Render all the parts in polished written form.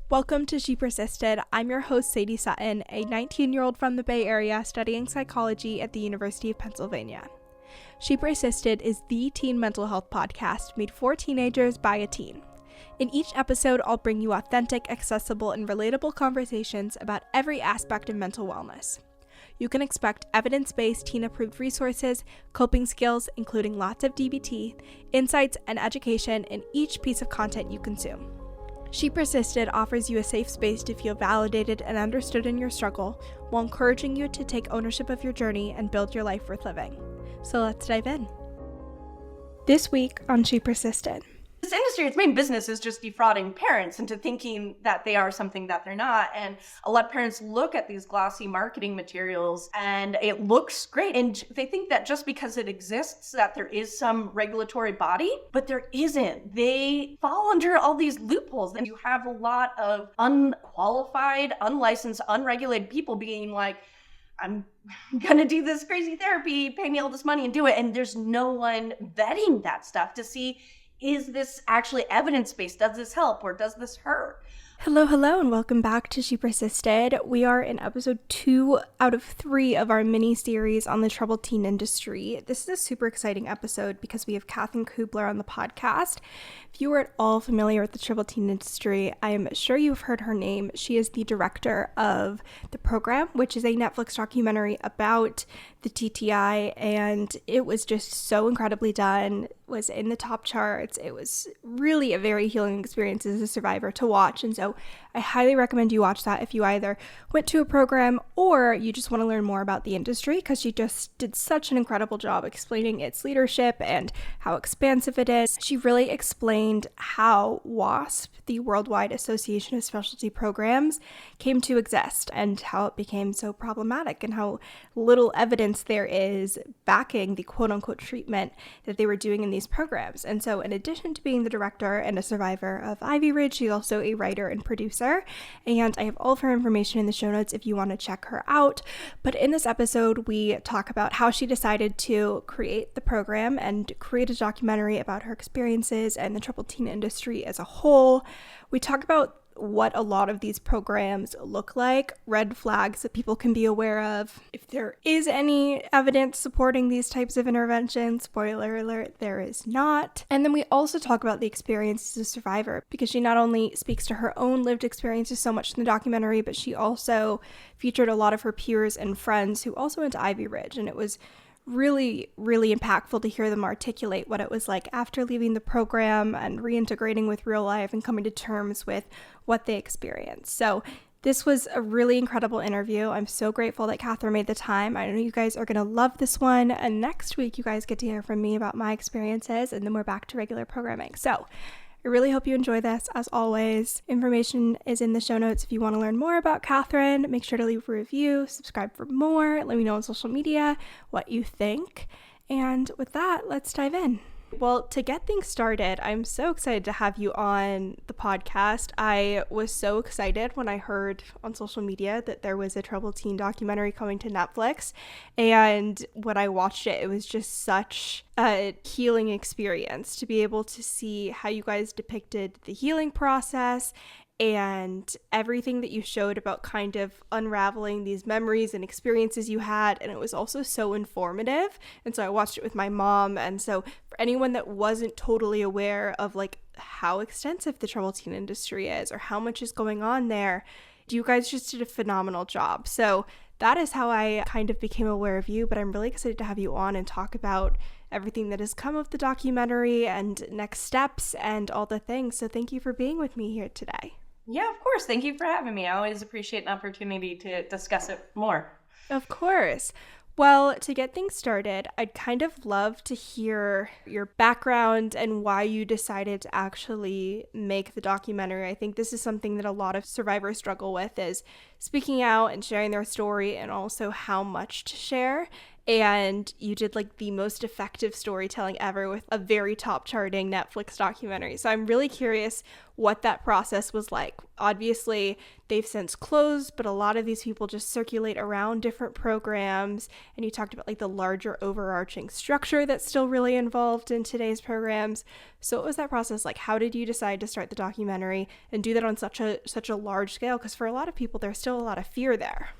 Welcome to She Persisted. I'm your host, Sadie Sutton, a 19-year-old from the Bay Area studying psychology at the University of Pennsylvania. She Persisted is the teen mental health podcast made for teenagers by a teen. In each episode, I'll bring you authentic, accessible, and relatable conversations about every aspect of mental wellness. You can expect evidence-based teen-approved resources, coping skills, including lots of DBT, insights, and education in each piece of content you consume. She Persisted offers you a safe space to feel validated and understood in your struggle, while encouraging you to take ownership of your journey and build your life worth living. So let's dive in. This week on She Persisted. This industry, its main business is just defrauding parents into thinking that they are something that they're not. And a lot of parents look at these glossy marketing materials and it looks great. And they think that just because it exists, that there is some regulatory body, but there isn't. They fall under all these loopholes. And you have a lot of unqualified, unlicensed, unregulated people being like, I'm going to do this crazy therapy, pay me all this money and do it. And there's no one vetting that stuff to see, is this actually evidence-based? Does this help or does this hurt? Hello, and welcome back to She Persisted. We are in episode 2 out of 3 of our mini-series on the troubled teen industry. This is a super exciting episode because we have Katherine Kubler on the podcast. If you are at all familiar with the troubled teen industry, I am sure you've heard her name. She is the director of The Program, which is a Netflix documentary about the TTI, and it was just so incredibly done. It was in the top charts. It was really a very healing experience as a survivor to watch, and so I highly recommend you watch that if you either went to a program or you just want to learn more about the industry, because she just did such an incredible job explaining its leadership and how expansive it is. She really explained how WASP, the Worldwide Association of Specialty Programs, came to exist and how it became so problematic and how little evidence there is backing the quote-unquote treatment that they were doing in these programs. And so in addition to being the director and a survivor of Ivy Ridge, she's also a writer and producer, and I have all of her information in the show notes if you want to check her out. But in this episode, we talk about how she decided to create the program and create a documentary about her experiences and the troubled teen industry as a whole. We talk about what a lot of these programs look like, red flags that people can be aware of, if there is any evidence supporting these types of interventions. Spoiler alert, there is not. And then we also talk about the experience as a survivor, because she not only speaks to her own lived experiences so much in the documentary, but she also featured a lot of her peers and friends who also went to Ivy Ridge, and it was really, really impactful to hear them articulate what it was like after leaving the program and reintegrating with real life and coming to terms with what they experienced. So this was a really incredible interview. I'm so grateful that Katherine made the time. I know you guys are going to love this one. And next week, you guys get to hear from me about my experiences, and then we're back to regular programming. So I really hope you enjoy this. As always, information is in the show notes. If you want to learn more about Katherine, make sure to leave a review, subscribe for more, let me know on social media what you think. And with that, let's dive in. Well, to get things started, I'm so excited to have you on the podcast. I was so excited when I heard on social media that there was a troubled teen documentary coming to Netflix. And when I watched it, it was just such a healing experience to be able to see how you guys depicted the healing process and everything that you showed about kind of unraveling these memories and experiences you had. And it was also so informative. And so I watched it with my mom. And so for anyone that wasn't totally aware of like how extensive the troubled teen industry is or how much is going on there, you guys just did a phenomenal job. So that is how I kind of became aware of you. But I'm really excited to have you on and talk about everything that has come of the documentary and next steps and all the things. So thank you for being with me here today. Yeah, of course. Thank you for having me. I always appreciate an opportunity to discuss it more. Of course. Well, to get things started, I'd kind of love to hear your background and why you decided to actually make the documentary. I think this is something that a lot of survivors struggle with, is speaking out and sharing their story and also how much to share. and you did like the most effective storytelling ever with a very top charting Netflix documentary. So I'm really curious what that process was like. Obviously, they've since closed, but a lot of these people just circulate around different programs. And you talked about like the larger overarching structure that's still really involved in today's programs. So what was that process like? How did you decide to start the documentary and do that on such a large scale? Because for a lot of people, there's still a lot of fear there.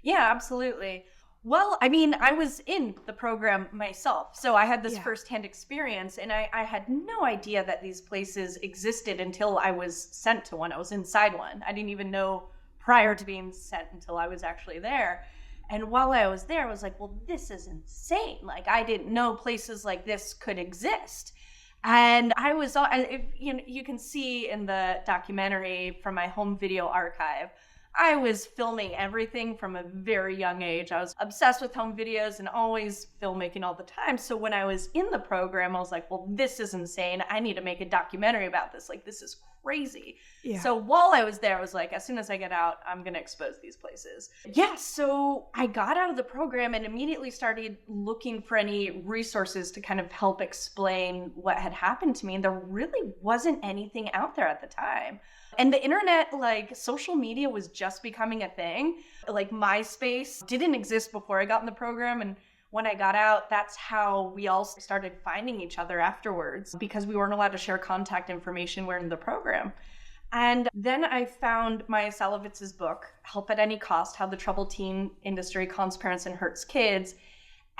Yeah, absolutely. Well, I mean, I was in the program myself, so I had this firsthand experience, and I had no idea that these places existed until I was sent to one. I was inside one. I didn't even know prior to being sent until I was actually there. And while I was there, I was like, well, this is insane. Like, I didn't know places like this could exist. And I was, you can see in the documentary from my home video archive, I was filming everything from a very young age. I was obsessed with home videos and always filmmaking all the time. So when I was in the program, I was like, well, this is insane. I need to make a documentary about this. Like, this is crazy. Yeah. So while I was there, I was like, as soon as I get out, I'm going to expose these places. Yeah, so I got out of the program and immediately started looking for any resources to kind of help explain what had happened to me. And there really wasn't anything out there at the time. And the internet, like social media was just becoming a thing. Like MySpace didn't exist before I got in the program. And when I got out, that's how we all started finding each other afterwards because we weren't allowed to share contact information when in the program. And then I found Maya Salovitz's book, Help at Any Cost, How the Troubled Teen Industry Cons Parents and Hurts Kids.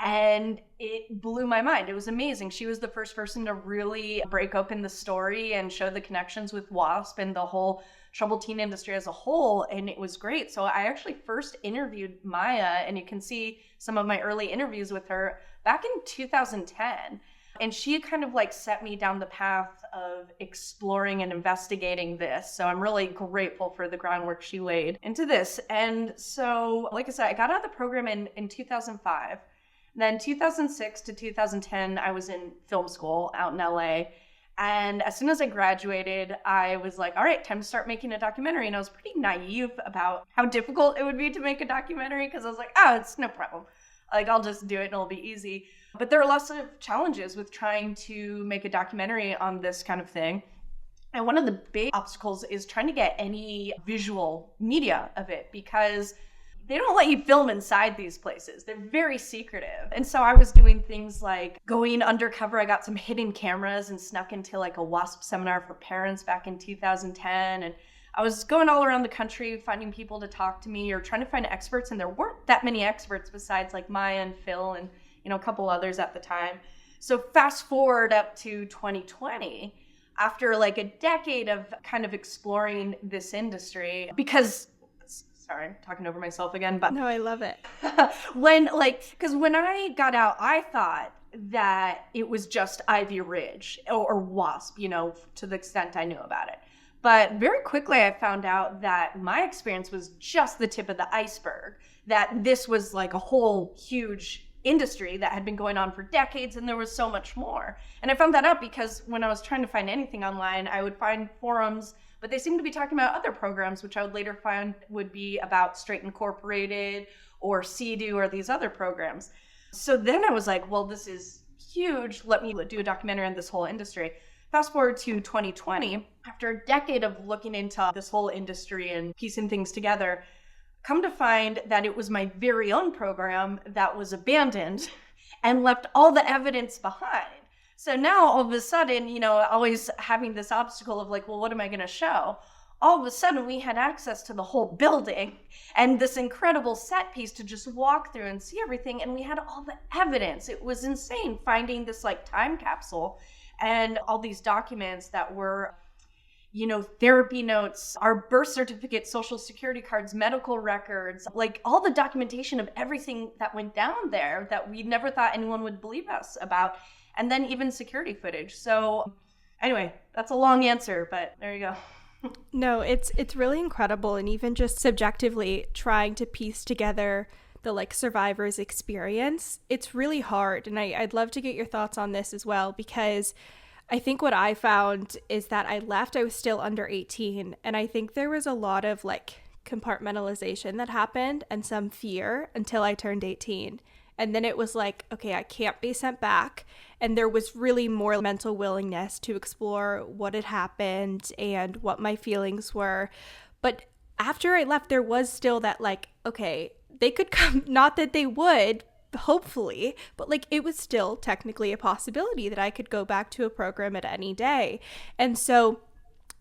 And it blew my mind. It was amazing. She was the first person to really break open the story and show the connections with WASP and the whole troubled teen industry as a whole. And it was great. So I actually first interviewed Maya, and you can see some of my early interviews with her back in 2010. And she kind of like set me down the path of exploring and investigating this. So I'm really grateful for the groundwork she laid into this. And so, like I said, I got out of the program in 2005. Then 2006 to 2010, I was in film school out in LA. And as soon as I graduated, I was like, all right, time to start making a documentary. And I was pretty naive about how difficult it would be to make a documentary because I was like, oh, it's no problem. Like, I'll just do it and it'll be easy. But there are lots of challenges with trying to make a documentary on this kind of thing. And one of the big obstacles is trying to get any visual media of it because they don't let you film inside these places. They're very secretive. And so I was doing things like going undercover. I got some hidden cameras and snuck into like a WASP seminar for parents back in 2010. And I was going all around the country finding people to talk to me or trying to find experts. And there weren't that many experts besides like Maya and Phil and, a couple others at the time. So fast forward up to 2020, after like a decade of kind of exploring this industry, because sorry, I'm talking over myself again, but no, I love it. Because when I got out, I thought that it was just Ivy Ridge or WASP, to the extent I knew about it. But very quickly, I found out that my experience was just the tip of the iceberg, that this was like a whole huge industry that had been going on for decades, and there was so much more. And I found that out because when I was trying to find anything online, I would find forums, but they seemed to be talking about other programs, which I would later find would be about Straight Incorporated or CEDU or these other programs. So then I was like, well, this is huge. Let me do a documentary on this whole industry. Fast forward to 2020, after a decade of looking into this whole industry and piecing things together, come to find that it was my very own program that was abandoned and left all the evidence behind. So now all of a sudden, always having this obstacle of like, well, what am I going to show? All of a sudden we had access to the whole building and this incredible set piece to just walk through and see everything. And we had all the evidence. It was insane finding this like time capsule and all these documents that were therapy notes, our birth certificate, social security cards, medical records, like all the documentation of everything that went down there that we never thought anyone would believe us about. And then even security footage. So anyway, that's a long answer, but there you go. No, it's really incredible. And even just subjectively trying to piece together the like survivor's experience, it's really hard. And I'd love to get your thoughts on this as well, because I think what I found is that I was still under 18. And I think there was a lot of like compartmentalization that happened and some fear until I turned 18. And then it was like, okay, I can't be sent back. And there was really more mental willingness to explore what had happened and what my feelings were. But after I left, there was still that like, okay, they could come, not that they would, hopefully, but like it was still technically a possibility that I could go back to a program at any day. And so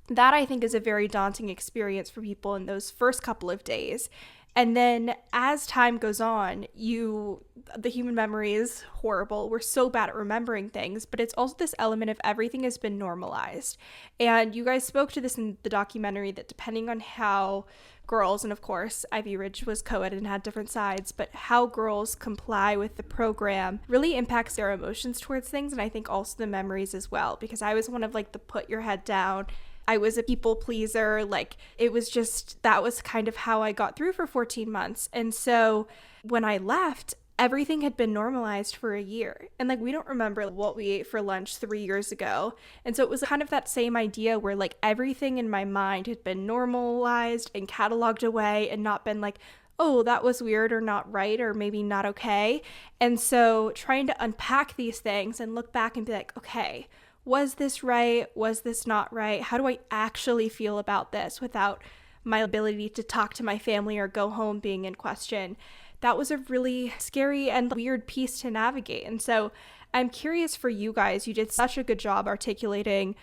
that I think is a very daunting experience for people in those first couple of days. And then as time goes on, the human memory is horrible. We're so bad at remembering things, but it's also this element of everything has been normalized. And you guys spoke to this in the documentary that depending on how girls, and of course Ivy Ridge was co-ed and had different sides, but how girls comply with the program really impacts their emotions towards things, and I think also the memories as well, because I was one of like the put your head down, I was a people pleaser. Like it was just, that was kind of how I got through for 14 months. And so when I left, everything had been normalized for a year. And like, we don't remember what we ate for lunch 3 years ago. And so it was kind of that same idea where like everything in my mind had been normalized and cataloged away and not been like, oh, that was weird or not right or maybe not okay. And so trying to unpack these things and look back and be like, okay, was this right? Was this not right? How do I actually feel about this without my ability to talk to my family or go home being in question? That was a really scary and weird piece to navigate. And so I'm curious for you guys, you did such a good job articulating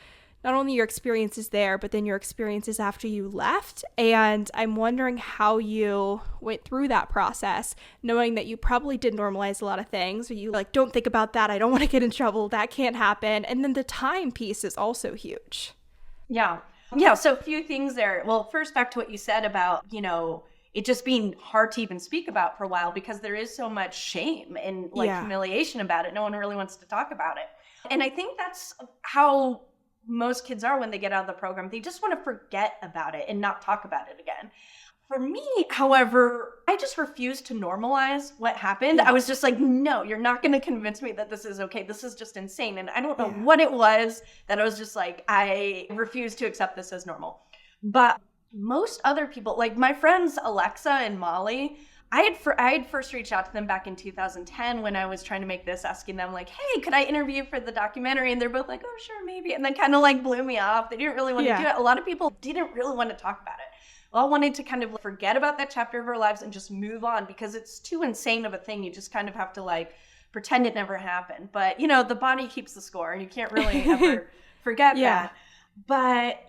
not only your experiences there, but then your experiences after you left. And I'm wondering how you went through that process, knowing that you probably did normalize a lot of things, or you like, don't think about that. I don't want to get in trouble. That can't happen. And then the time piece is also huge. Yeah. So a few things there. Well, first back to what you said about, it just being hard to even speak about for a while because there is so much shame and humiliation about it. No one really wants to talk about it. And I think that's how most kids are when they get out of the program. They just want to forget about it and not talk about it again. For me, however, I just refused to normalize what happened. Yeah. I was just like, no, you're not going to convince me that this is okay. This is just insane. And I don't know what it was that I was just like, I refuse to accept this as normal. But most other people, like my friends Alexa and Molly, I had first reached out to them back in 2010 when I was trying to make this, asking them like, hey, could I interview for the documentary? And they're both like, oh, sure, maybe. And then kind of like blew me off. They didn't really want to do it. A lot of people didn't really want to talk about it. We all wanted to kind of forget about that chapter of our lives and just move on because it's too insane of a thing. You just kind of have to like pretend it never happened. But, the body keeps the score and you can't really ever forget that. But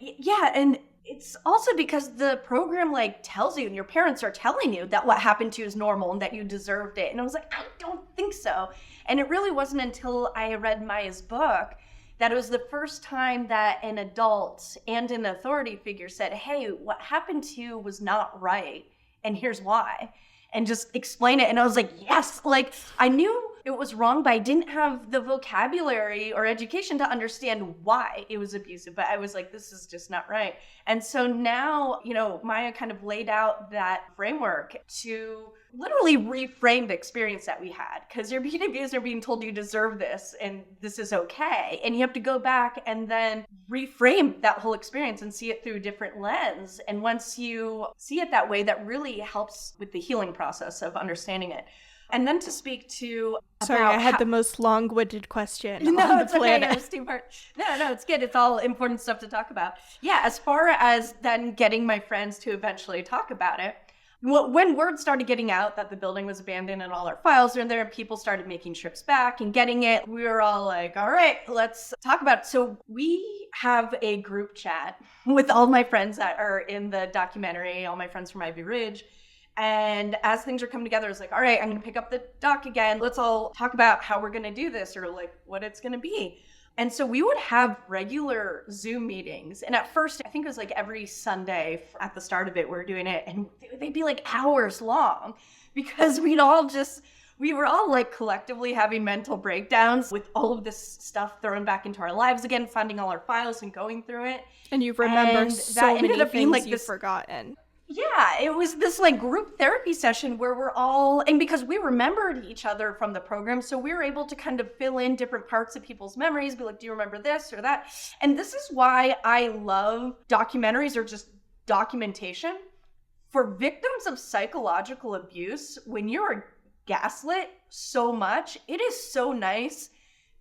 and it's also because the program like tells you and your parents are telling you that what happened to you is normal and that you deserved it. And I was like, I don't think so. And it really wasn't until I read Maya's book that it was the first time that an adult and an authority figure said, hey, what happened to you was not right. And here's why. And just explain it. And I was like, yes, like I knew it was wrong, but I didn't have the vocabulary or education to understand why it was abusive. But I was like, this is just not right. And so now, Maya kind of laid out that framework to literally reframe the experience that we had. Because you're being abused, you're being told you deserve this and this is okay. And you have to go back and then reframe that whole experience and see it through a different lens. And once you see it that way, that really helps with the healing process of understanding it. And then to speak to Sorry, I had the most long-winded question on the planet. Okay. It was too hard. No, it's good. It's all important stuff to talk about. Yeah, as far as then getting my friends to eventually talk about it, when word started getting out that the building was abandoned and all our files are there, people started making trips back and getting it. We were all like, all right, let's talk about it. So we have a group chat with all my friends that are in the documentary, all my friends from Ivy Ridge. And as things are coming together, it's like, all right, I'm going to pick up the doc again. Let's all talk about how we're going to do this or like what it's going to be. And so we would have regular Zoom meetings. And at first, I think it was like every Sunday at the start of it, we were doing it. And they'd be like hours long because we were all like collectively having mental breakdowns with all of this stuff thrown back into our lives again, finding all our files and going through it. And you remember so many things you've forgotten. Yeah, it was this like group therapy session where we're all, and because we remembered each other from the program, so we were able to kind of fill in different parts of people's memories, be like, do you remember this or that? And this is why I love documentaries or just documentation. For victims of psychological abuse, when you're gaslit, so much. It is so nice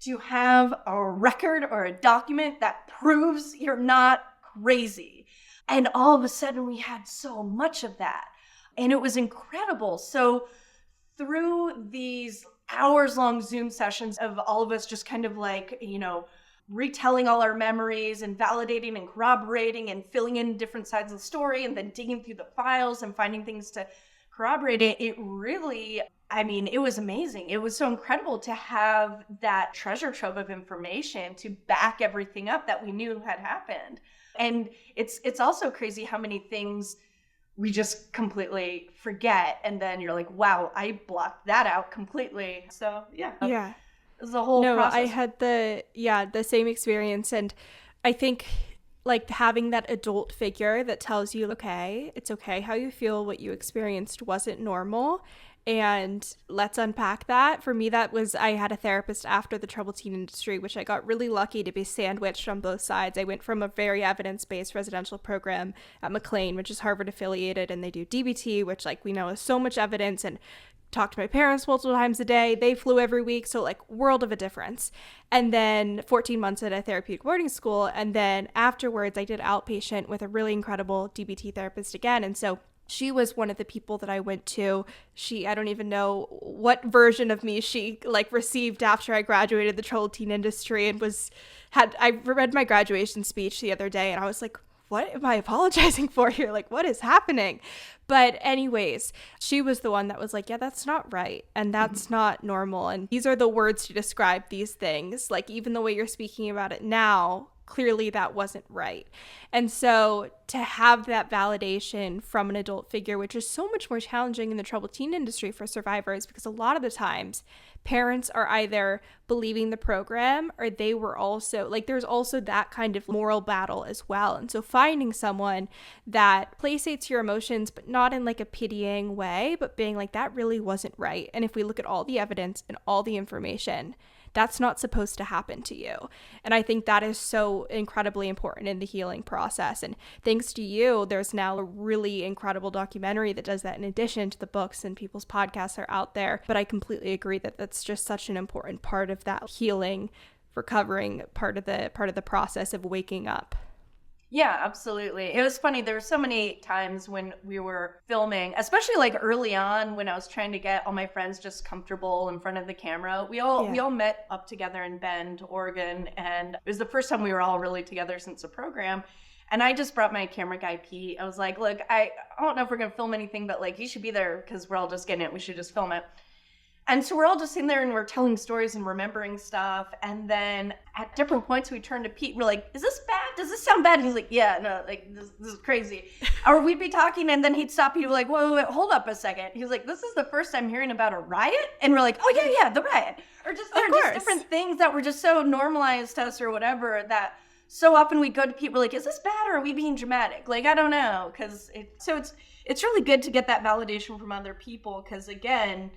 to have a record or a document that proves you're not crazy. And all of a sudden we had so much of that. And it was incredible. So through these hours-long Zoom sessions of all of us just kind of like, retelling all our memories and validating and corroborating and filling in different sides of the story and then digging through the files and finding things to corroborate it, it really, it was amazing. It was so incredible to have that treasure trove of information to back everything up that we knew had happened. And it's also crazy how many things we just completely forget. And then you're like, wow, I blocked that out completely. So yeah. Yeah. It was a whole process. I had the same experience. And I think like having that adult figure that tells you, okay, it's okay how you feel, what you experienced wasn't normal, and let's unpack that. For me, that was, I had a therapist after the troubled teen industry, which I got really lucky to be sandwiched on both sides. I went from a very evidence-based residential program at McLean, which is Harvard affiliated, and they do DBT, which like we know is so much evidence, and talked to my parents multiple times a day. They flew every week. So like world of a difference. And then 14 months at a therapeutic boarding school. And then afterwards I did outpatient with a really incredible DBT therapist again. And so she was one of the people that I went to. I don't even know what version of me she like received after I graduated the troubled teen industry, and I read my graduation speech the other day and I was like, what am I apologizing for here? Like, what is happening? But anyways, she was the one that was like, yeah, that's not right. And that's not normal. And these are the words to describe these things. Like, even the way you're speaking about it now, clearly that wasn't right. And so to have that validation from an adult figure, which is so much more challenging in the troubled teen industry for survivors, because a lot of the times parents are either believing the program or they were also like, there's also that kind of moral battle as well. And so finding someone that placates your emotions, but not in like a pitying way, but being like, that really wasn't right. And if we look at all the evidence and all the information, that's not supposed to happen to you. And I think that is so incredibly important in the healing process. And thanks to you, there's now a really incredible documentary that does that in addition to the books, and people's podcasts are out there. But I completely agree that that's just such an important part of that healing, recovering part of the process of waking up. Yeah, absolutely. It was funny. There were so many times when we were filming, especially like early on when I was trying to get all my friends just comfortable in front of the camera. We all met up together in Bend, Oregon, and it was the first time we were all really together since the program. And I just brought my camera guy, Pete. I was like, look, I don't know if we're going to film anything, but like, you should be there because we're all just getting it. We should just film it. And so we're all just sitting there and we're telling stories and remembering stuff. And then at different points, we turned to Pete. We're like, is this bad? Does this sound bad? And he's like, yeah, no, like this is crazy. Or we'd be talking and then he'd stop you like, wait, hold up a second. He was like, this is the first time hearing about a riot. And we're like, oh yeah, the riot. Or just, there are just different things that were just so normalized to us or whatever that so often we go to Pete, we're like, is this bad or are we being dramatic? Like, I don't know. It's really good to get that validation from other people because again,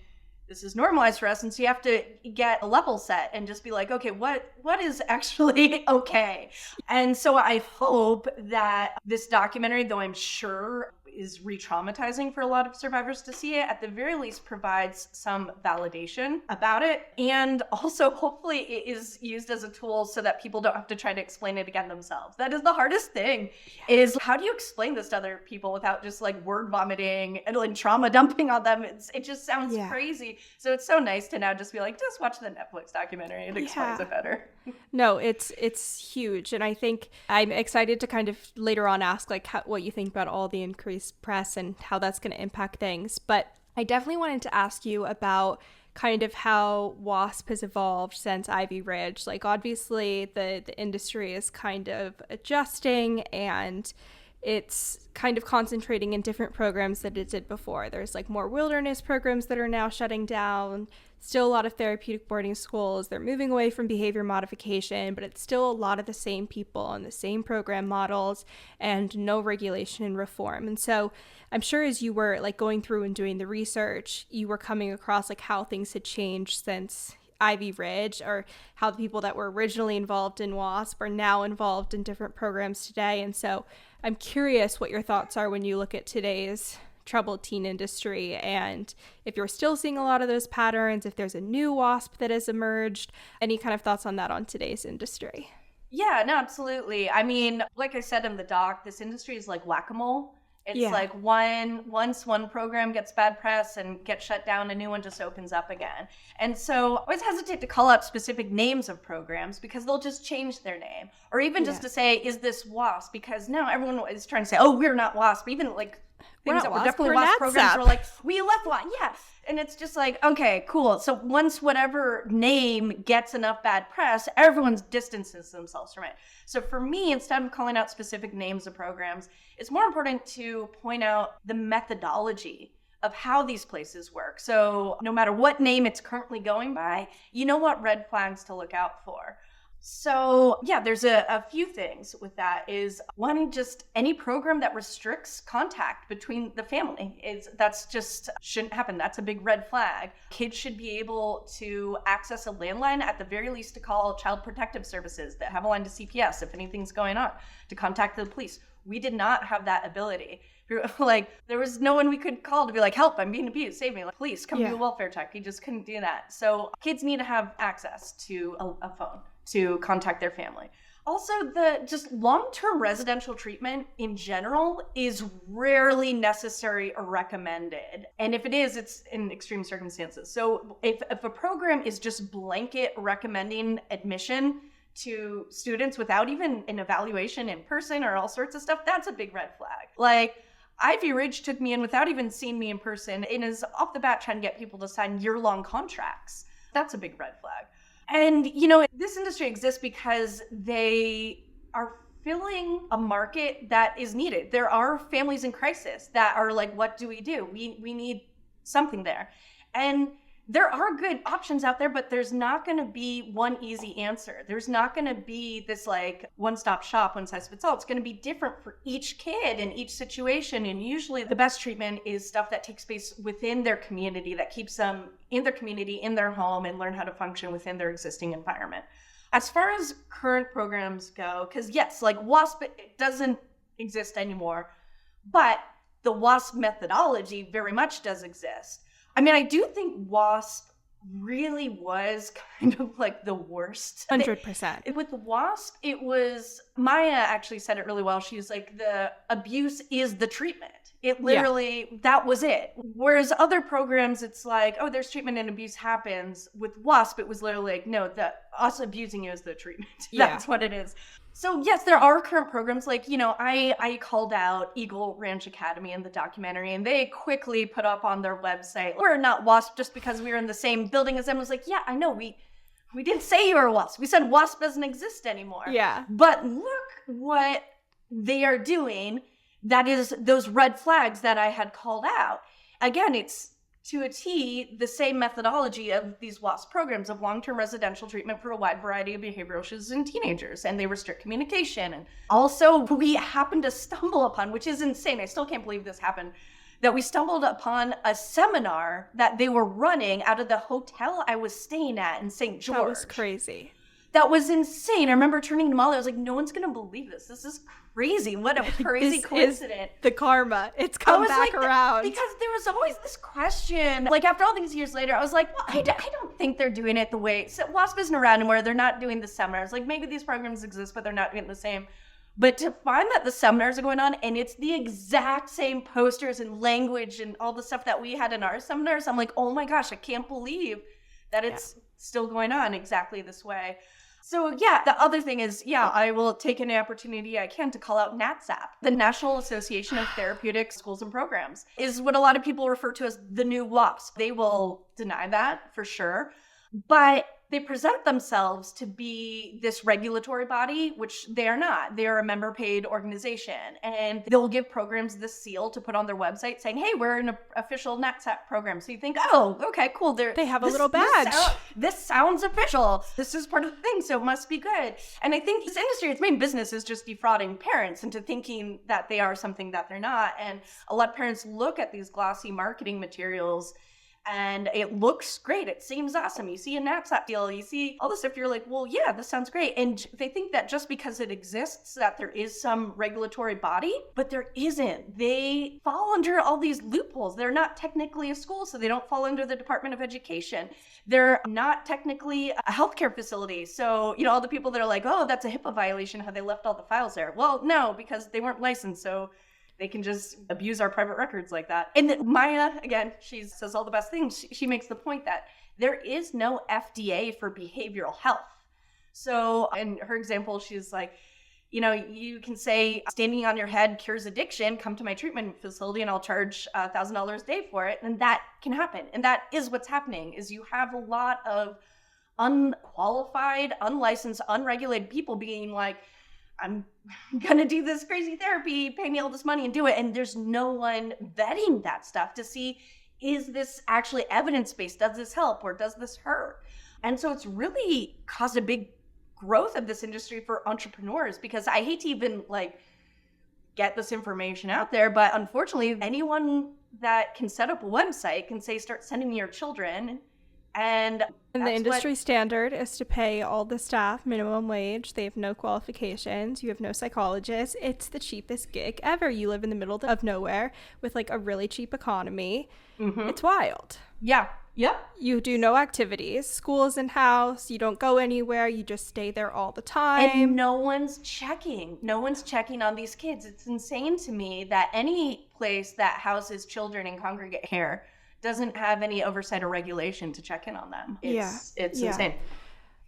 this is normalized for us, and so you have to get a level set and just be like, okay, what is actually okay? And so I hope that this documentary, though I'm sure is re-traumatizing for a lot of survivors to see it, at the very least provides some validation about it, and also hopefully it is used as a tool so that people don't have to try to explain it again themselves. That is the hardest thing, is how do you explain this to other people without just like word vomiting and like trauma dumping on them? It just sounds crazy. So it's so nice to now just be like, just watch the Netflix documentary. It explains it better. No, it's huge. And I think I'm excited to kind of later on ask like what you think about all the increased press and how that's going to impact things. But I definitely wanted to ask you about kind of how WASP has evolved since Ivy Ridge. Like obviously the industry is kind of adjusting and it's kind of concentrating in different programs that it did before. There's like more wilderness programs that are now shutting down, still a lot of therapeutic boarding schools. They're moving away from behavior modification, but it's still a lot of the same people and the same program models and no regulation and reform. And so I'm sure as you were like going through and doing the research, you were coming across like how things had changed since Ivy Ridge, or how the people that were originally involved in WASP are now involved in different programs today. And so I'm curious what your thoughts are when you look at today's troubled teen industry, and if you're still seeing a lot of those patterns, if there's a new WASP that has emerged, any kind of thoughts on that on today's industry? Yeah, no, absolutely. I mean, like I said in the doc, this industry is like whack-a-mole. It's like once one program gets bad press and gets shut down, a new one just opens up again. And so I always hesitate to call out specific names of programs because they'll just change their name. Or even just to say, is this WASP? Because now everyone is trying to say, oh, we're not WASP. Even like things that were definitely WASP programs were like, we left WASP. Yeah. And it's just like, okay, cool. So once whatever name gets enough bad press, everyone distances themselves from it. So for me, instead of calling out specific names of programs, it's more important to point out the methodology of how these places work. So no matter what name it's currently going by, you know what red flags to look out for. So yeah, there's a few things with that. Is one, just any program that restricts contact between the family that's just shouldn't happen. That's a big red flag. Kids should be able to access a landline, at the very least to call Child Protective Services that have a line to CPS if anything's going on, to contact the police. We did not have that ability. Like, there was no one we could call to be like, help, I'm being abused, save me. Like, please come do a welfare check. You just couldn't do that. So kids need to have access to a phone to contact their family. Also, the just long-term residential treatment in general is rarely necessary or recommended. And if it is, it's in extreme circumstances. So if a program is just blanket recommending admission to students without even an evaluation in person or all sorts of stuff, that's a big red flag. Like, Ivy Ridge took me in without even seeing me in person and is off the bat trying to get people to sign year-long contracts. That's a big red flag. And, you know, this industry exists because they are filling a market that is needed. There are families in crisis that are like, what do? We need something there. And there are good options out there, but there's not going to be one easy answer. There's not going to be this like one-stop shop, one size fits all. It's going to be different for each kid in each situation. And usually the best treatment is stuff that takes place within their community, that keeps them in their community, in their home, and learn how to function within their existing environment. As far as current programs go, because yes, like WASP, it doesn't exist anymore, but the WASP methodology very much does exist. I mean, I do think WASP really was kind of like the worst. 100%. With WASP, it was, Maya actually said it really well. She was like, the abuse is the treatment. It literally, that was it. Whereas other programs, it's like, oh, there's treatment and abuse happens. With WASP, it was literally like, no, us abusing you is the treatment. That's what it is. So yes, there are current programs like, you know, I called out Eagle Ranch Academy in the documentary, and they quickly put up on their website, we're not WASP just because we were in the same building as them. I was like, yeah, I know, we didn't say you were WASP. We said WASP doesn't exist anymore. Yeah. But look what they are doing. That is those red flags that I had called out. Again, it's to a T the same methodology of these WASP programs of long-term residential treatment for a wide variety of behavioral issues in teenagers, and they restrict communication. And also, we happened to stumble upon, which is insane, I still can't believe this happened, that we stumbled upon a seminar that they were running out of the hotel I was staying at in St. George. That was crazy. That was insane. I remember turning to Molly, I was like, no one's going to believe this. This is crazy. What a crazy coincidence. The karma. It's come back around. Because there was always this question. Like, after all these years later, I was like, well, I don't think they're doing it the way. So WASP isn't around anymore. They're not doing the seminars. Like, maybe these programs exist, but they're not doing the same. But to find that the seminars are going on and it's the exact same posters and language and all the stuff that we had in our seminars, I'm like, oh my gosh, I can't believe that it's still going on exactly this way. So yeah, the other thing is, I will take any opportunity I can to call out NATSAP. The National Association of Therapeutic Schools and Programs is what a lot of people refer to as the new WASP. They will deny that for sure, but they present themselves to be this regulatory body, which they are not. They are a member-paid organization, and they'll give programs this seal to put on their website saying, hey, we're an official NATSAP program. So you think, oh, okay, cool. They have a little badge. This sounds official. This is part of the thing, so it must be good. And I think this industry, its main business is just defrauding parents into thinking that they are something that they're not. And a lot of parents look at these glossy marketing materials and it looks great. It seems awesome. You see a knapsack deal, you see all this stuff. You're like, well, yeah, this sounds great. And they think that just because it exists, that there is some regulatory body, but there isn't. They fall under all these loopholes. They're not technically a school, so they don't fall under the Department of Education. They're not technically a healthcare facility. So, all the people that are like, oh, that's a HIPAA violation, how they left all the files there. Well, no, because they weren't licensed. So they can just abuse our private records like that. And then Maya, again, she says all the best things. She makes the point that there is no FDA for behavioral health. So in her example, she's like, you can say standing on your head cures addiction, come to my treatment facility and I'll charge $1,000 a day for it. And that can happen. And that is what's happening, is you have a lot of unqualified, unlicensed, unregulated people being like, I'm going to do this crazy therapy, pay me all this money and do it. And there's no one vetting that stuff to see, is this actually evidence-based? Does this help or does this hurt? And so it's really caused a big growth of this industry for entrepreneurs, because I hate to even get this information out there, but unfortunately anyone that can set up a website can say, start sending me your children. And the industry standard is to pay all the staff minimum wage. They have no qualifications. You have no psychologists. It's the cheapest gig ever. You live in the middle of nowhere with a really cheap economy. Mm-hmm. It's wild. Yeah. Yep. You do no activities. School is in-house. You don't go anywhere. You just stay there all the time. And no one's checking. No one's checking on these kids. It's insane to me that any place that houses children in congregate care doesn't have any oversight or regulation to check in on them. It's insane.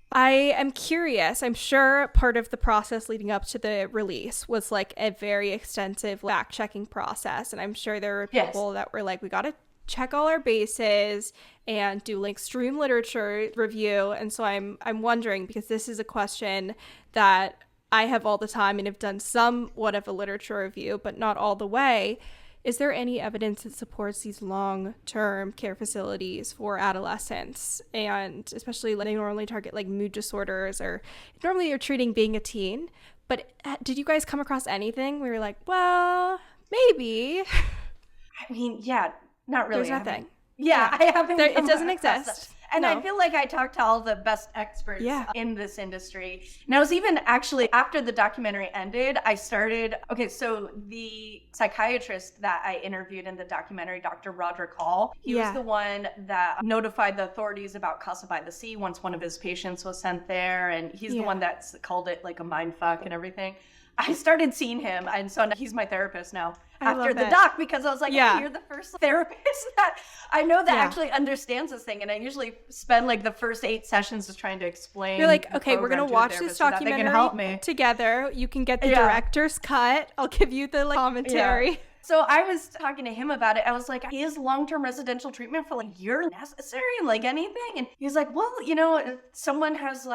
I am curious. I'm sure part of the process leading up to the release was a very extensive fact-checking process. And I'm sure there were people that were like, we got to check all our bases and do extreme literature review. And so I'm wondering, because this is a question that I have all the time and have done somewhat of a literature review, but not all the way. Is there any evidence that supports these long-term care facilities for adolescents? And especially they normally target mood disorders, or normally you're treating being a teen. But did you guys come across anything where you're like, well, maybe? I mean, yeah, not really. There's nothing. Yeah, I haven't. It doesn't exist. And no. I feel like I talked to all the best experts in this industry. And I was even actually, after the documentary ended, I started, so the psychiatrist that I interviewed in the documentary, Dr. Roderick Hall, he was the one that notified the authorities about Casa by the Sea once one of his patients was sent there. And he's the one that's called it a mind fuck and everything. I started seeing him, and so he's my therapist now after the doc, because I was like, hey, you're the first therapist that I know that actually understands this thing. And I usually spend the first 8 sessions just trying to explain. You're like, okay, we're going to watch this documentary together. You can get the director's cut. I'll give you the commentary. Yeah. So I was talking to him about it. I was like, is long-term residential treatment for a year necessary? Anything? And he's like, well, if someone has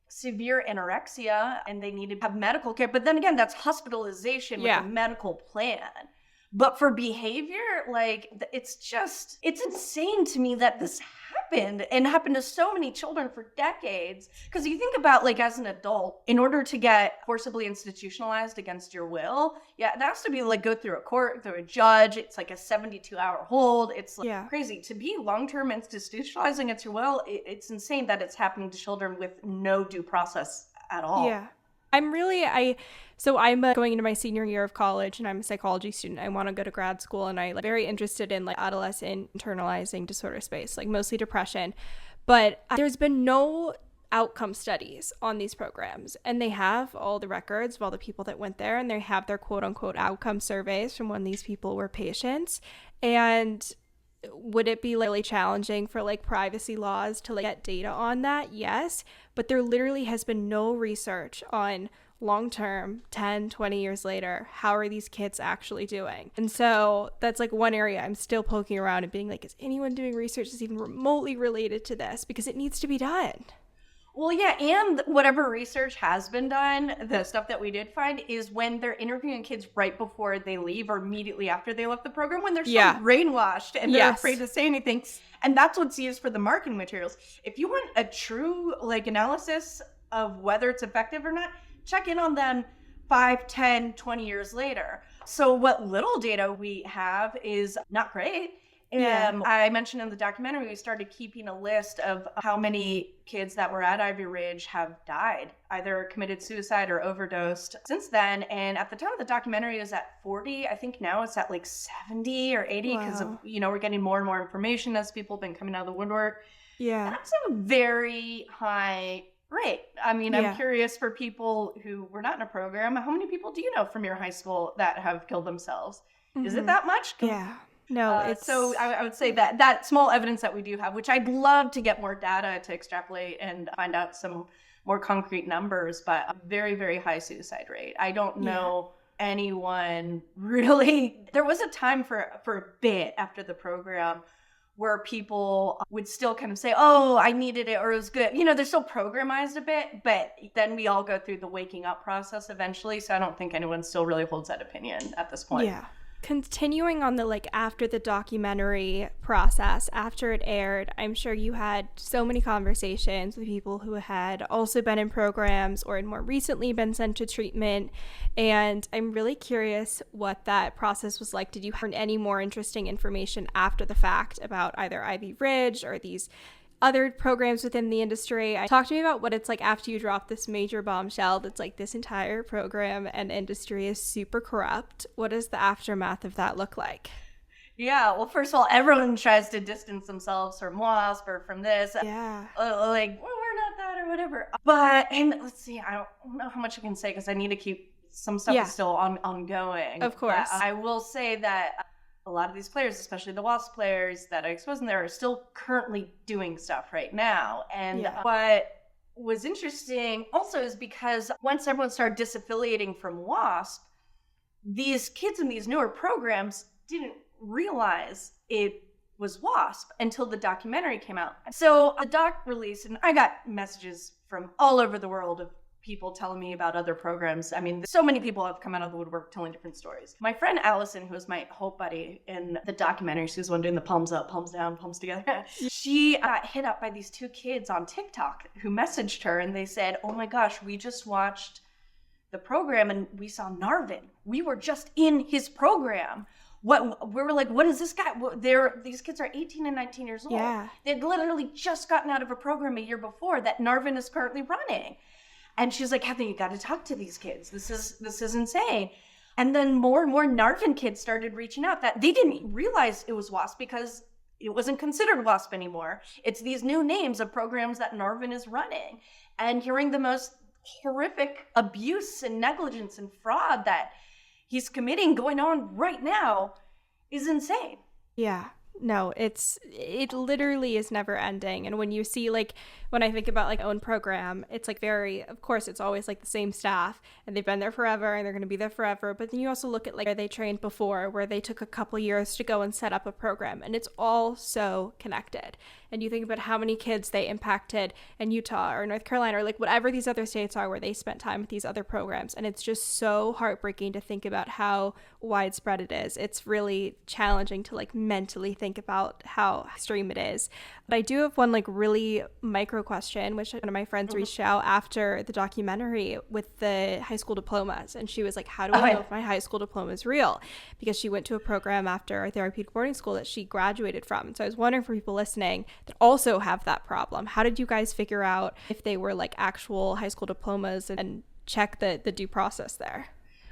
severe anorexia and they need to have medical care. But then again, that's hospitalization with a medical plan. But for behavior, it's insane to me that this happened to so many children for decades. Because you think about as an adult, in order to get forcibly institutionalized against your will, it has to be go through a court, through a judge. It's a 72-hour hold. It's crazy. To be long-term institutionalized against your will, it's insane that it's happening to children with no due process at all. Yeah. I'm going into my senior year of college, and I'm a psychology student. I want to go to grad school, and I'm very interested in adolescent internalizing disorder space, mostly depression. But there's been no outcome studies on these programs, and they have all the records of all the people that went there, and they have their quote unquote outcome surveys from when these people were patients. And would it be really challenging for privacy laws to get data on that? Yes, but there literally has been no research on long-term, 10, 20 years later, how are these kids actually doing? And so that's one area I'm still poking around and being is anyone doing research that's even remotely related to this? Because it needs to be done. Well, yeah, and whatever research has been done, the stuff that we did find is when they're interviewing kids right before they leave or immediately after they left the program, when they're so brainwashed and they're afraid to say anything. And that's what's used for the marketing materials. If you want a true analysis of whether it's effective or not, check in on them 5, 10, 20 years later. So what little data we have is not great. I mentioned in the documentary, we started keeping a list of how many kids that were at Ivy Ridge have died, either committed suicide or overdosed since then. And at the time of the documentary, it was at 40. I think now it's at like 70 or 80 because of, we're getting more and more information as people have been coming out of the woodwork. Yeah. That's a very high rate. I mean, I'm curious for people who were not in a program, how many people do you know from your high school that have killed themselves? Is it that much? Yeah. No, it's... So I would say that small evidence that we do have, which I'd love to get more data to extrapolate and find out some more concrete numbers, but a very, very high suicide rate. I don't know anyone really. There was a time for a bit after the program where people would still kind of say, oh, I needed it or it was good. They're still programized a bit, but then we all go through the waking up process eventually. So I don't think anyone still really holds that opinion at this point. Yeah. Continuing on the after the documentary process, after it aired, I'm sure you had so many conversations with people who had also been in programs or had more recently been sent to treatment. And I'm really curious what that process was like. Did you learn any more interesting information after the fact about either Ivy Ridge or these other programs within the industry? Talk to me about what it's like after you drop this major bombshell that's like this entire program and industry is super corrupt. What does the aftermath of that look like? Yeah, well, first of all, everyone tries to distance themselves from WASP or from this. Yeah. Well, we're not that or whatever. But, and let's see, I don't know how much I can say because I need to keep some stuff is still ongoing. Of course. But I will say that a lot of these players, especially the WASP players that I exposed in there, are still currently doing stuff right now. And what was interesting also is because once everyone started disaffiliating from WASP, these kids in these newer programs didn't realize it was WASP until the documentary came out. So the doc released, and I got messages from all over the world of people telling me about other programs. I mean, so many people have come out of the woodwork telling different stories. My friend Allison, who was my Hope buddy in the documentary, she was one doing the palms up, palms down, palms together. She got hit up by these two kids on TikTok who messaged her and they said, oh my gosh, we just watched the program and we saw Narvin. We were just in his program. We were like, what is this guy? These kids are 18 and 19 years old. Yeah. They'd literally just gotten out of a program a year before that Narvin is currently running. And she's like, Katherine, you got to talk to these kids. This is insane. And then more and more Narvin kids started reaching out that they didn't realize it was WASP because it wasn't considered WASP anymore. It's these new names of programs that Narvin is running. And hearing the most horrific abuse and negligence and fraud that he's committing going on right now is insane. Yeah. No, it literally is never ending. And when you see when I think about own program, it's of course it's always the same staff and they've been there forever and they're going to be there forever. But then you also look at where they trained before, where they took a couple years to go and set up a program, and it's all so connected. And you think about how many kids they impacted in Utah or North Carolina or whatever these other states are where they spent time with these other programs. And it's just so heartbreaking to think about how widespread it is. It's really challenging to mentally think about how extreme it is. But I do have one really micro question, which one of my friends reached out after the documentary with the high school diplomas. And she was like, how do I know if my high school diploma is real? Because she went to a program after a therapeutic boarding school that she graduated from. So I was wondering for people listening that also have that problem, how did you guys figure out if they were actual high school diplomas and check the due process there?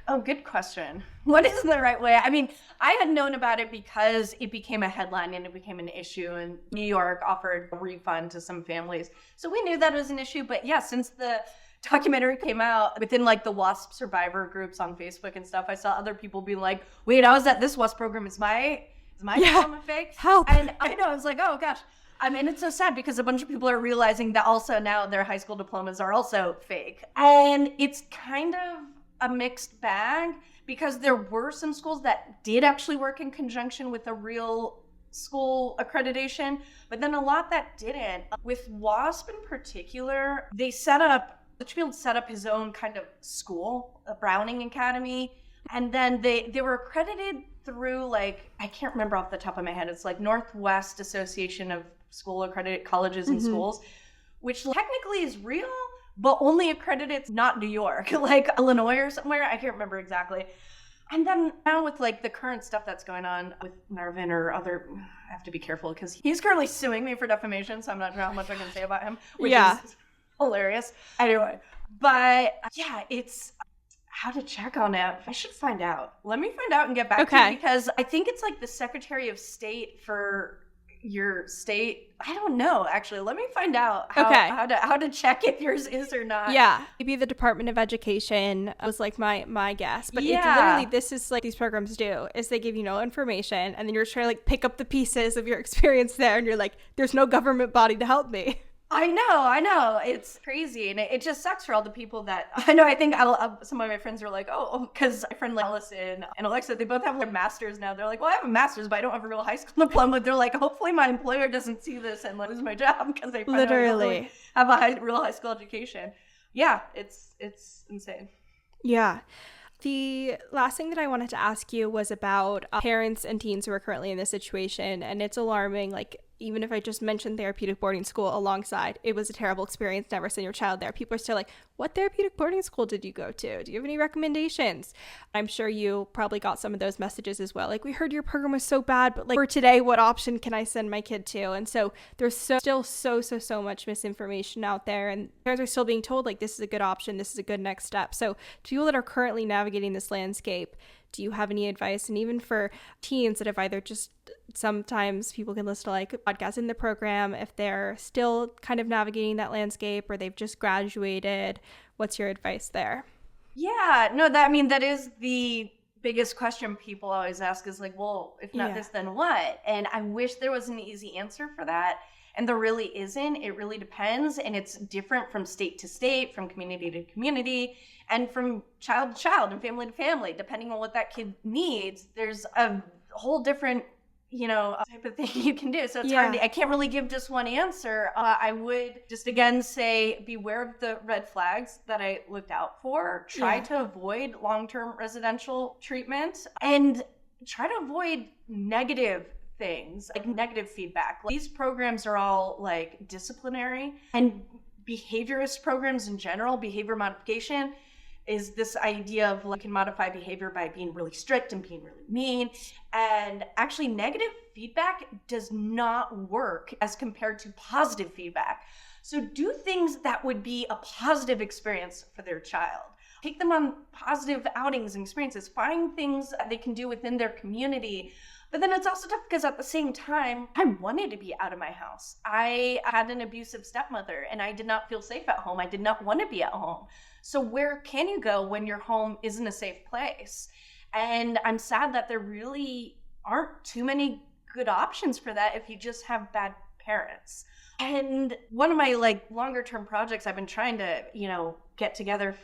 Oh, good question. What is the right way? I mean, I had known about it because it became a headline and it became an issue, and New York offered a refund to some families. So we knew that was an issue. But yeah, since the documentary came out, within the WASP survivor groups on Facebook and stuff, I saw other people being like, wait, I was at this WASP program. Is my diploma fake? Help. And I know, I was like, oh gosh. I mean, it's so sad because a bunch of people are realizing that also now their high school diplomas are also fake. And it's kind of a mixed bag because there were some schools that did actually work in conjunction with a real school accreditation, but then a lot that didn't. With WASP in particular, Litchfield set up his own kind of school, a Browning Academy, and then they were accredited through I can't remember off the top of my head, it's Northwest Association of School Accredited Colleges and Schools, which technically is real, but only accredited not New York, Illinois or somewhere. I can't remember exactly. And then now with like the current stuff that's going on with Marvin or other, I have to be careful because he's currently suing me for defamation, so I'm not sure how much I can say about him, which is hilarious. Anyway, but yeah, it's how to check on it. I should find out. Let me find out and get back to you, because I think it's like the Secretary of State for your state. I don't know, actually. Let me find out how to check if yours is or not. Yeah, maybe the Department of Education was like my guess, but it's literally, this is like these programs do, is they give you no information, and then you're trying to like pick up the pieces of your experience there, and you're like, there's no government body to help me. I know. It's crazy. And it just sucks for all the people that I know. I think some of my friends are like, oh, because my friend Allison and Alexa, they both have like masters now. They're like, well, I have a master's, but I don't have a real high school diploma. They're like, hopefully my employer doesn't see this and lose my job because they literally have a real high school education. Yeah, it's insane. Yeah. The last thing that I wanted to ask you was about parents and teens who are currently in this situation, and it's alarming. Like, even if I just mentioned therapeutic boarding school alongside, it was a terrible experience, never send your child there. People are still like, what therapeutic boarding school did you go to? Do you have any recommendations? I'm sure you probably got some of those messages as well. Like, we heard your program was so bad, but like for today, what option can I send my kid to? And so there's still so much misinformation out there, and parents are still being told like, this is a good option, this is a good next step. So to people that are currently navigating this landscape, do you have any advice? And even for teens that have either just, sometimes people can listen to like podcasts in the program, if they're still kind of navigating that landscape or they've just graduated, what's your advice there? Yeah, no, that is the biggest question people always ask, is like, well, if not this, then what? And I wish there was an easy answer for that. And there really isn't. It really depends. And it's different from state to state, from community to community, and from child to child and family to family. Depending on what that kid needs, there's a whole different, type of thing you can do. So it's hard. I can't really give just one answer. I would just again say, beware of the red flags that I looked out for. Try to avoid long-term residential treatment, and try to avoid negative things, like negative feedback. These programs are all like disciplinary, and behaviorist programs in general, behavior modification, is this idea of like, you can modify behavior by being really strict and being really mean. And actually negative feedback does not work as compared to positive feedback. So do things that would be a positive experience for their child. Take them on positive outings and experiences. Find things that they can do within their community. But then it's also tough because at the same time, I wanted to be out of my house. I had an abusive stepmother and I did not feel safe at home. I did not want to be at home. So where can you go when your home isn't a safe place? And I'm sad that there really aren't too many good options for that if you just have bad parents. And one of my like longer term projects I've been trying to, get together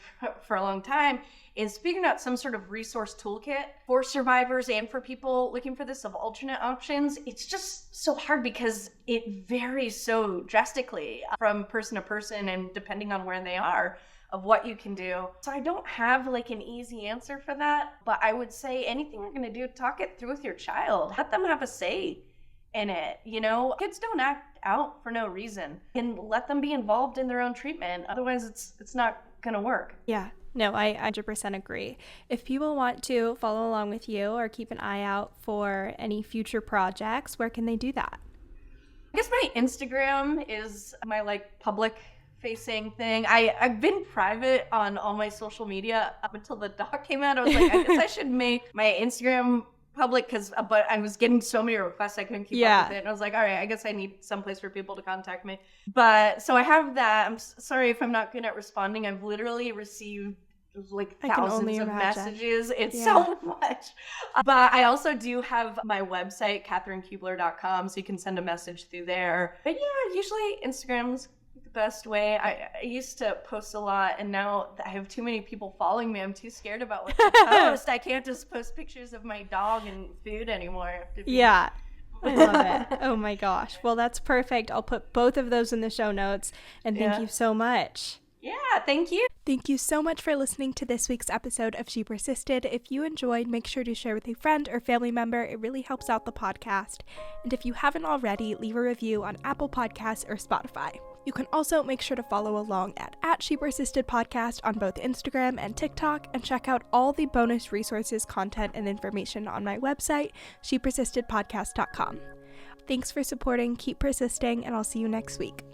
for a long time is figuring out some sort of resource toolkit for survivors and for people looking for this, of alternate options. It's just so hard because it varies so drastically from person to person and depending on where they are, of what you can do. So I don't have like an easy answer for that, but I would say anything you're going to do, talk it through with your child. Let them have a say in it. Kids don't act out for no reason, and let them be involved in their own treatment. Otherwise it's not going to work. Yeah. No, I 100% agree. If people want to follow along with you or keep an eye out for any future projects, where can they do that? I guess my Instagram is my like public facing thing. I've been private on all my social media up until the doc came out. I was like, I guess I should make my Instagram public, but I was getting so many requests I couldn't keep up with it. And I was like, all right, I guess I need some place for people to contact me. But so I have that. I'm sorry if I'm not good at responding. I've literally received like thousands of messages. It's so much. But I also do have my website, katherinekubler.com, so you can send a message through there. But yeah, usually Instagram's the best way. I used to post a lot, and now that I have too many people following me, I'm too scared about what to post. I can't just post pictures of my dog and food anymore. I love it. Oh my gosh. Well, that's perfect. I'll put both of those in the show notes, and thank you so much. Yeah, thank you. Thank you so much for listening to this week's episode of She Persisted. If you enjoyed, make sure to share with a friend or family member. It really helps out the podcast. And if you haven't already, leave a review on Apple Podcasts or Spotify. You can also make sure to follow along at She Persisted Podcast on both Instagram and TikTok, and check out all the bonus resources, content, and information on my website, shepersistedpodcast.com. Thanks for supporting, keep persisting, and I'll see you next week.